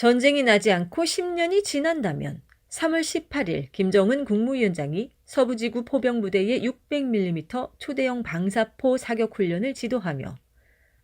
전쟁이 나지 않고 10년이 지난다면 3월 18일 김정은 국무위원장이 서부지구 포병부대의 600mm 초대형 방사포 사격 훈련을 지도하며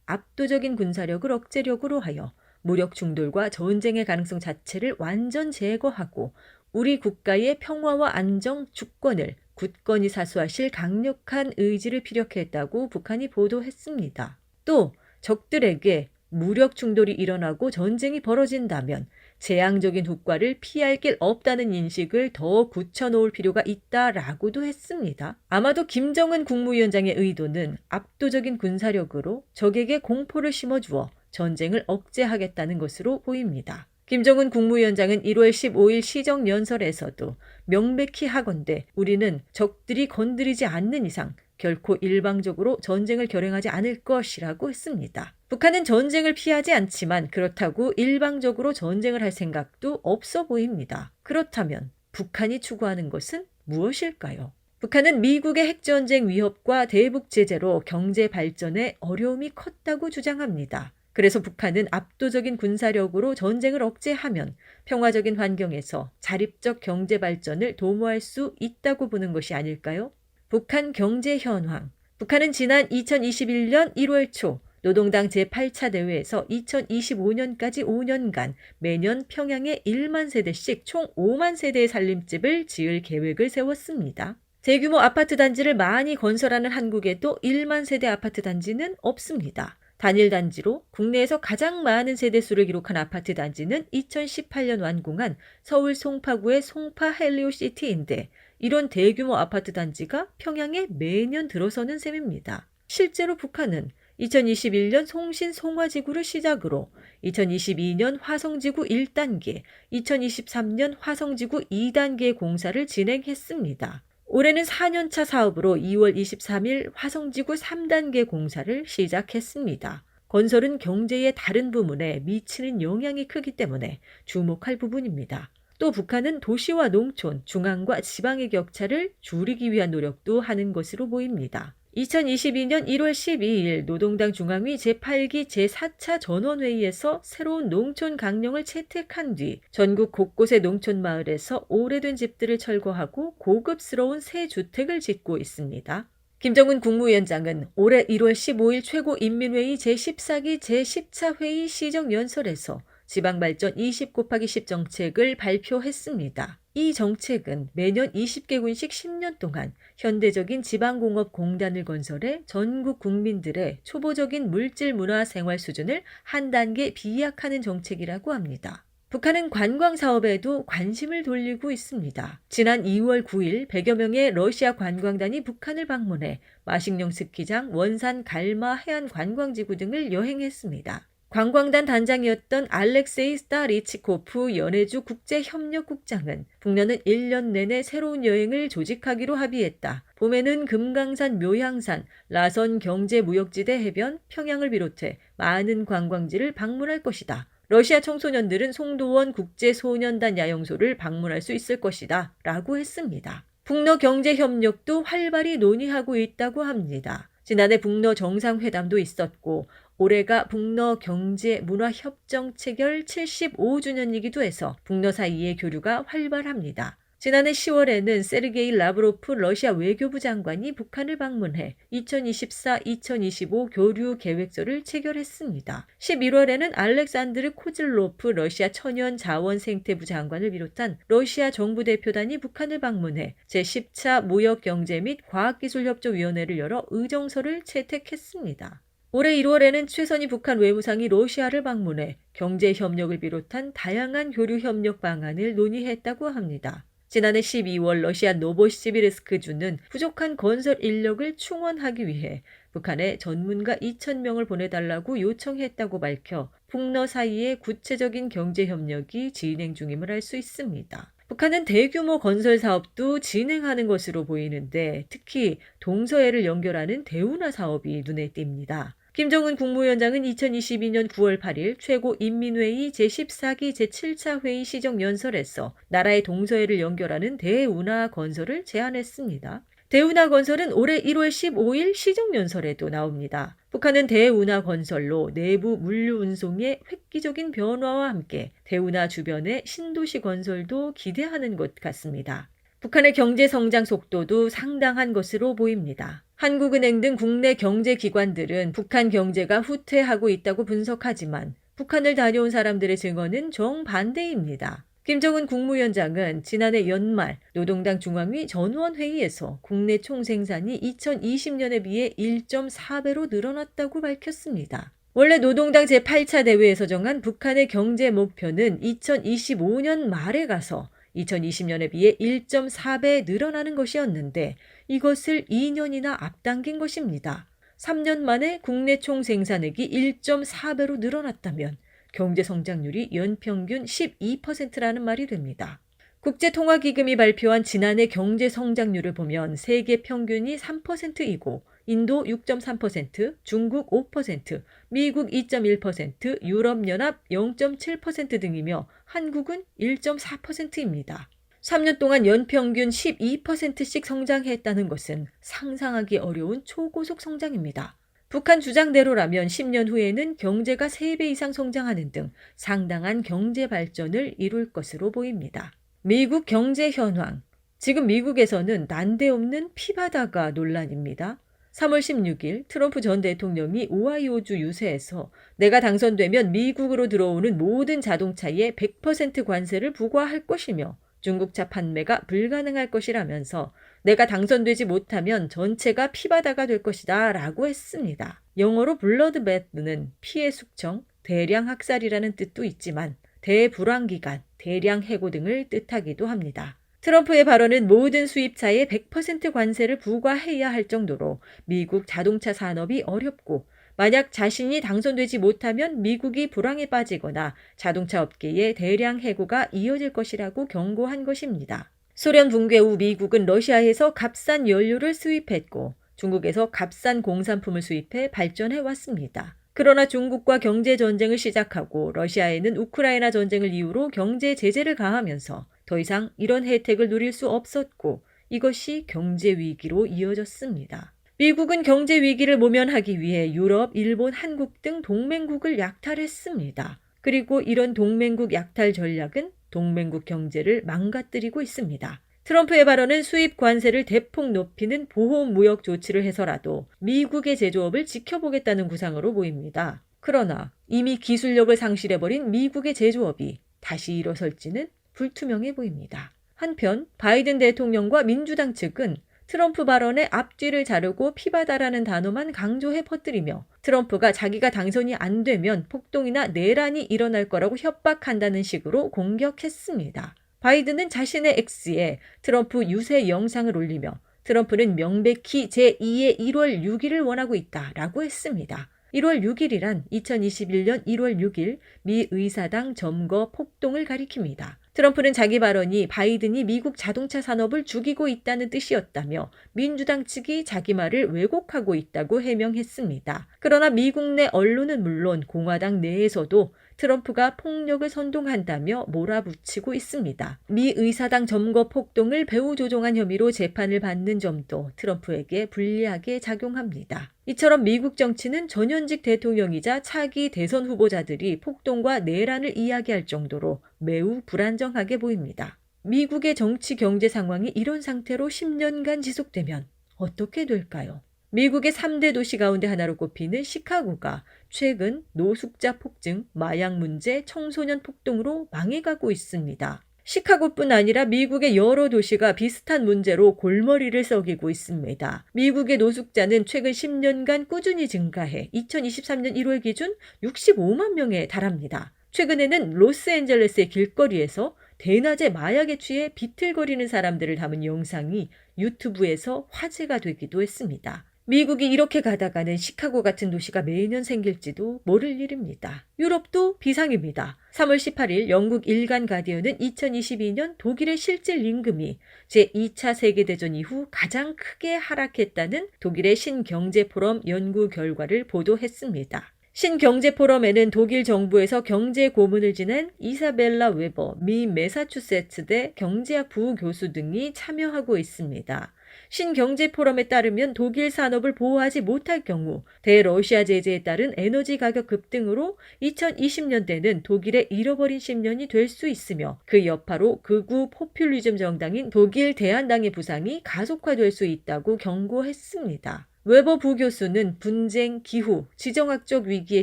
압도적인 군사력을 억제력으로 하여 무력 충돌과 전쟁의 가능성 자체를 완전 제거하고 우리 국가의 평화와 안정, 주권을 굳건히 사수하실 강력한 의지를 피력했다고 북한이 보도했습니다. 또 적들에게 무력 충돌이 일어나고 전쟁이 벌어진다면 재앙적인 후과를 피할 길 없다는 인식을 더 굳혀놓을 필요가 있다라고도 했습니다. 아마도 김정은 국무위원장의 의도는 압도적인 군사력으로 적에게 공포를 심어주어 전쟁을 억제하겠다는 것으로 보입니다. 김정은 국무위원장은 1월 15일 시정연설에서도 명백히 하건대 우리는 적들이 건드리지 않는 이상 결코 일방적으로 전쟁을 결행하지 않을 것이라고 했습니다. 북한은 전쟁을 피하지 않지만 그렇다고 일방적으로 전쟁을 할 생각도 없어 보입니다. 그렇다면 북한이 추구하는 것은 무엇일까요? 북한은 미국의 핵전쟁 위협과 대북 제재로 경제 발전에 어려움이 컸다고 주장합니다. 그래서 북한은 압도적인 군사력으로 전쟁을 억제하면 평화적인 환경에서 자립적 경제 발전을 도모할 수 있다고 보는 것이 아닐까요? 북한 경제 현황. 북한은 지난 2021년 1월 초 노동당 제8차 대회에서 2025년까지 5년간 매년 평양에 1만 세대씩 총 5만 세대의 살림집을 지을 계획을 세웠습니다. 대규모 아파트 단지를 많이 건설하는 한국에도 1만 세대 아파트 단지는 없습니다. 단일 단지로 국내에서 가장 많은 세대수를 기록한 아파트 단지는 2018년 완공한 서울 송파구의 송파 헬리오시티인데 이런 대규모 아파트 단지가 평양에 매년 들어서는 셈입니다. 실제로 북한은 2021년 송신 송화지구를 시작으로 2022년 화성지구 1단계, 2023년 화성지구 2단계 공사를 진행했습니다. 올해는 4년차 사업으로 2월 23일 화성지구 3단계 공사를 시작했습니다. 건설은 경제의 다른 부문에 미치는 영향이 크기 때문에 주목할 부분입니다. 또 북한은 도시와 농촌, 중앙과 지방의 격차를 줄이기 위한 노력도 하는 것으로 보입니다. 2022년 1월 12일 노동당 중앙위 제8기 제4차 전원회의에서 새로운 농촌 강령을 채택한 뒤 전국 곳곳의 농촌 마을에서 오래된 집들을 철거하고 고급스러운 새 주택을 짓고 있습니다. 김정은 국무위원장은 올해 1월 15일 최고인민회의 제14기 제10차 회의 시정연설에서 지방발전 20곱하기10 정책을 발표했습니다. 이 정책은 매년 20개군씩 10년 동안 현대적인 지방공업공단을 건설해 전국 국민들의 초보적인 물질 문화 생활 수준을 한 단계 비약하는 정책이라고 합니다. 북한은 관광 사업에도 관심을 돌리고 있습니다. 지난 2월 9일 100여 명의 러시아 관광단이 북한을 방문해 마식령 스키장, 원산 갈마 해안관광지구 등을 여행했습니다. 관광단 단장이었던 알렉세이 스타리치코프 연해주 국제협력국장은 북녀는 1년 내내 새로운 여행을 조직하기로 합의했다. 봄에는 금강산 묘향산, 라선 경제무역지대 해변, 평양을 비롯해 많은 관광지를 방문할 것이다. 러시아 청소년들은 송도원 국제소년단 야영소를 방문할 수 있을 것이다. 라고 했습니다. 북러 경제협력도 활발히 논의하고 있다고 합니다. 지난해 북러 정상회담도 있었고 올해가 북러 경제 문화 협정 체결 75주년이기도 해서 북러 사이의 교류가 활발합니다. 지난해 10월에는 세르게이 라브로프 러시아 외교부 장관이 북한을 방문해 2024-2025 교류 계획서를 체결했습니다. 11월에는 알렉산드르 코즐로프 러시아 천연자원생태부 장관을 비롯한 러시아 정부 대표단이 북한을 방문해 제10차 무역경제 및 과학기술협조위원회를 열어 의정서를 채택했습니다. 올해 1월에는 최선희 북한 외무상이 러시아를 방문해 경제협력을 비롯한 다양한 교류협력 방안을 논의했다고 합니다. 지난해 12월 러시아 노보시비르스크주는 부족한 건설 인력을 충원하기 위해 북한에 전문가 2,000명을 보내달라고 요청했다고 밝혀 북러 사이의 구체적인 경제협력이 진행 중임을 알 수 있습니다. 북한은 대규모 건설 사업도 진행하는 것으로 보이는데 특히 동서해를 연결하는 대운하 사업이 눈에 띕니다. 김정은 국무위원장은 2022년 9월 8일 최고인민회의 제14기 제7차 회의 시정연설에서 나라의 동서해를 연결하는 대운하 건설을 제안했습니다. 대운하 건설은 올해 1월 15일 시정연설에도 나옵니다. 북한은 대운하 건설로 내부 물류 운송의 획기적인 변화와 함께 대운하 주변의 신도시 건설도 기대하는 것 같습니다. 북한의 경제 성장 속도도 상당한 것으로 보입니다. 한국은행 등 국내 경제기관들은 북한 경제가 후퇴하고 있다고 분석하지만 북한을 다녀온 사람들의 증언은 정반대입니다. 김정은 국무위원장은 지난해 연말 노동당 중앙위 전원회의에서 국내 총생산이 2020년에 비해 1.4배로 늘어났다고 밝혔습니다. 원래 노동당 제8차 대회에서 정한 북한의 경제 목표는 2025년 말에 가서 2020년에 비해 1.4배 늘어나는 것이었는데 이것을 2년이나 앞당긴 것입니다. 3년 만에 국내 총생산액이 1.4배로 늘어났다면 경제 성장률이 연평균 12%라는 말이 됩니다. 국제통화기금이 발표한 지난해 경제 성장률을 보면 세계 평균이 3%이고 인도 6.3%, 중국 5%, 미국 2.1%, 유럽연합 0.7% 등이며 한국은 1.4%입니다. 3년 동안 연평균 12%씩 성장했다는 것은 상상하기 어려운 초고속 성장입니다. 북한 주장대로라면 10년 후에는 경제가 3배 이상 성장하는 등 상당한 경제 발전을 이룰 것으로 보입니다. 미국 경제 현황. 지금 미국에서는 난데없는 피바다가 논란입니다. 3월 16일 트럼프 전 대통령이 오하이오주 유세에서 내가 당선되면 미국으로 들어오는 모든 자동차에 100% 관세를 부과할 것이며 중국차 판매가 불가능할 것이라면서 내가 당선되지 못하면 전체가 피바다가 될 것이다 라고 했습니다. 영어로 블러드배드는 피해 숙청, 대량 학살이라는 뜻도 있지만 대불황기간, 대량 해고 등을 뜻하기도 합니다. 트럼프의 발언은 모든 수입차에 100% 관세를 부과해야 할 정도로 미국 자동차 산업이 어렵고 만약 자신이 당선되지 못하면 미국이 불황에 빠지거나 자동차 업계의 대량 해고가 이어질 것이라고 경고한 것입니다. 소련 붕괴 후 미국은 러시아에서 값싼 연료를 수입했고 중국에서 값싼 공산품을 수입해 발전해 왔습니다. 그러나 중국과 경제 전쟁을 시작하고 러시아에는 우크라이나 전쟁을 이유로 경제 제재를 가하면서 더 이상 이런 혜택을 누릴 수 없었고 이것이 경제 위기로 이어졌습니다. 미국은 경제 위기를 모면하기 위해 유럽, 일본, 한국 등 동맹국을 약탈했습니다. 그리고 이런 동맹국 약탈 전략은 동맹국 경제를 망가뜨리고 있습니다. 트럼프의 발언은 수입 관세를 대폭 높이는 보호무역 조치를 해서라도 미국의 제조업을 지켜보겠다는 구상으로 보입니다. 그러나 이미 기술력을 상실해버린 미국의 제조업이 다시 일어설지는 불투명해 보입니다. 한편 바이든 대통령과 민주당 측은 트럼프 발언의 앞뒤를 자르고 피바다라는 단어만 강조해 퍼뜨리며 트럼프가 자기가 당선이 안 되면 폭동이나 내란이 일어날 거라고 협박한다는 식으로 공격했습니다. 바이든은 자신의 X에 트럼프 유세 영상을 올리며 트럼프는 명백히 제2의 1월 6일을 원하고 있다라고 했습니다. 1월 6일이란 2021년 1월 6일 미 의사당 점거 폭동을 가리킵니다. 트럼프는 자기 발언이 바이든이 미국 자동차 산업을 죽이고 있다는 뜻이었다며 민주당 측이 자기 말을 왜곡하고 있다고 해명했습니다. 그러나 미국 내 언론은 물론 공화당 내에서도 트럼프가 폭력을 선동한다며 몰아붙이고 있습니다. 미 의사당 점거 폭동을 배후 조종한 혐의로 재판을 받는 점도 트럼프에게 불리하게 작용합니다. 이처럼 미국 정치는 전현직 대통령이자 차기 대선 후보자들이 폭동과 내란을 이야기할 정도로 매우 불안정하게 보입니다. 미국의 정치 경제 상황이 이런 상태로 10년간 지속되면 어떻게 될까요? 미국의 3대 도시 가운데 하나로 꼽히는 시카고가 최근 노숙자 폭증, 마약 문제, 청소년 폭동으로 망해가고 있습니다. 시카고뿐 아니라 미국의 여러 도시가 비슷한 문제로 골머리를 썩이고 있습니다. 미국의 노숙자는 최근 10년간 꾸준히 증가해 2023년 1월 기준 65만 명에 달합니다. 최근에는 로스앤젤레스의 길거리에서 대낮에 마약에 취해 비틀거리는 사람들을 담은 영상이 유튜브에서 화제가 되기도 했습니다. 미국이 이렇게 가다가는 시카고 같은 도시가 매년 생길지도 모를 일입니다. 유럽도 비상입니다. 3월 18일 영국 일간 가디언은 2022년 독일의 실질 임금이 제2차 세계대전 이후 가장 크게 하락했다는 독일의 신경제포럼 연구 결과를 보도했습니다. 신경제포럼에는 독일 정부에서 경제 고문을 지낸 이사벨라 웨버 미 매사추세츠대 경제학 부교수 등이 참여하고 있습니다. 신경제포럼에 따르면 독일 산업을 보호하지 못할 경우 대러시아 제재에 따른 에너지 가격 급등으로 2020년대는 독일의 잃어버린 10년이 될 수 있으며 그 여파로 극우 포퓰리즘 정당인 독일 대한당의 부상이 가속화될 수 있다고 경고했습니다. 웨버 부교수는 분쟁, 기후, 지정학적 위기의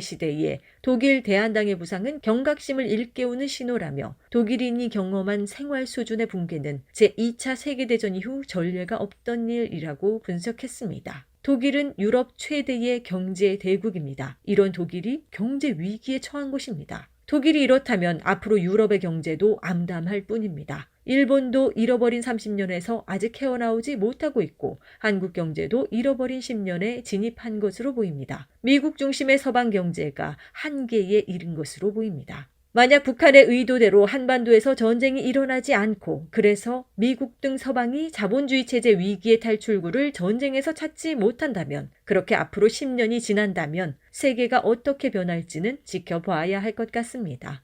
시대에 독일 대한당의 부상은 경각심을 일깨우는 신호라며 독일인이 경험한 생활 수준의 붕괴는 제2차 세계대전 이후 전례가 없던 일이라고 분석했습니다. 독일은 유럽 최대의 경제 대국입니다. 이런 독일이 경제 위기에 처한 것입니다. 독일이 이렇다면 앞으로 유럽의 경제도 암담할 뿐입니다. 일본도 잃어버린 30년에서 아직 헤어나오지 못하고 있고 한국 경제도 잃어버린 10년에 진입한 것으로 보입니다. 미국 중심의 서방 경제가 한계에 이른 것으로 보입니다. 만약 북한의 의도대로 한반도에서 전쟁이 일어나지 않고 그래서 미국 등 서방이 자본주의 체제 위기의 탈출구를 전쟁에서 찾지 못한다면 그렇게 앞으로 10년이 지난다면 세계가 어떻게 변할지는 지켜봐야 할 것 같습니다.